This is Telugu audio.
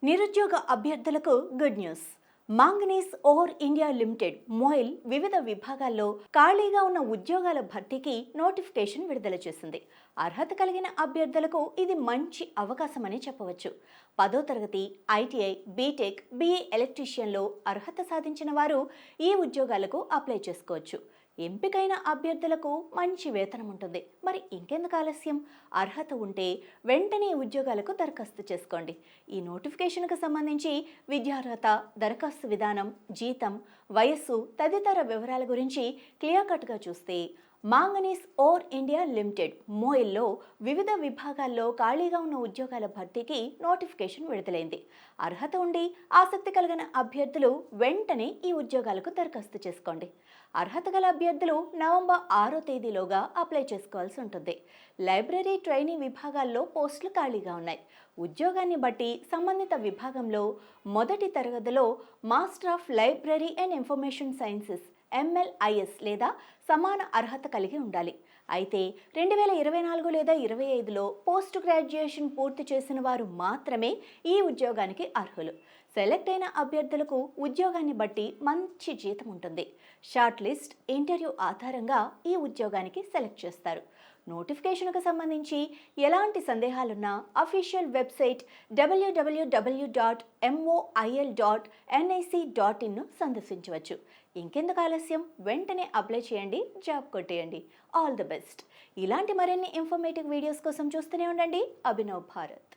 నిరుద్యోగ అభ్యర్థులకు good news. Manganese ore India limited MOIL వివిధ విభాగాల్లో ఖాళీగా ఉన్న ఉద్యోగాల భర్తీకి నోటిఫికేషన్ విడుదల చేసింది. అర్హత కలిగిన అభ్యర్థులకు ఇది మంచి అవకాశమని చెప్పవచ్చు. 10వ తరగతి, ఐటీఐ, బీటెక్, బీఏ ఎలక్ట్రీషియన్లో అర్హత సాధించిన వారు ఈ ఉద్యోగాలకు అప్లై చేసుకోవచ్చు. ఎంపికైన అభ్యర్థులకు మంచి వేతనం ఉంటుంది. మరి ఇంకెందుకు ఆలస్యం? అర్హత ఉంటే వెంటనే ఉద్యోగాలకు దరఖాస్తు చేసుకోండి. ఈ నోటిఫికేషన్కు సంబంధించి విద్యార్హత, దరఖాస్తు విధానం, జీతం, వయస్సు తదితర వివరాల గురించి క్లియర్ కట్గా చూస్తే, మాంగనీస్ ఓర్ ఇండియా లిమిటెడ్ మోయిల్లో వివిధ విభాగాల్లో ఖాళీగా ఉన్న ఉద్యోగాల భర్తీకి నోటిఫికేషన్ విడుదలైంది. అర్హత ఉండి ఆసక్తి కలిగిన అభ్యర్థులు వెంటనే ఈ ఉద్యోగాలకు దరఖాస్తు చేసుకోండి. అర్హత గల అభ్యర్థులు నవంబర్ 6వ తేదీలోగా అప్లై చేసుకోవాల్సి ఉంటుంది. లైబ్రరీ ట్రైనీ విభాగాల్లో పోస్టులు ఖాళీగా ఉన్నాయి. ఉద్యోగాన్ని బట్టి సంబంధిత విభాగంలో మొదటి తరగతిలో master of library and information sciences MLIS లేదా సమాన అర్హత కలిగి ఉండాలి. అయితే 2024 లేదా 25లో పోస్ట్ గ్రాడ్యుయేషన్ పూర్తి చేసిన వారు మాత్రమే ఈ ఉద్యోగానికి అర్హులు. సెలెక్ట్ అయిన అభ్యర్థులకు ఉద్యోగాన్ని బట్టి మంచి జీతం ఉంటుంది. షార్ట్ లిస్ట్, ఇంటర్వ్యూ ఆధారంగా ఈ ఉద్యోగానికి సెలెక్ట్ చేస్తారు. నోటిఫికేషన్కు సంబంధించి ఎలాంటి సందేహాలున్నా అఫీషియల్ వెబ్సైట్ www.moil.nic.in సందర్శించవచ్చు. ఇంకెందుకు ఆలస్యం? వెంటనే అప్లై చేయండి, జాబ్ కొట్టేయండి. All the best. ఇలాంటి మరిన్ని ఇన్ఫర్మేటివ్ వీడియోస్ కోసం చూస్తూనే ఉండండి అభినవ్ భారత్.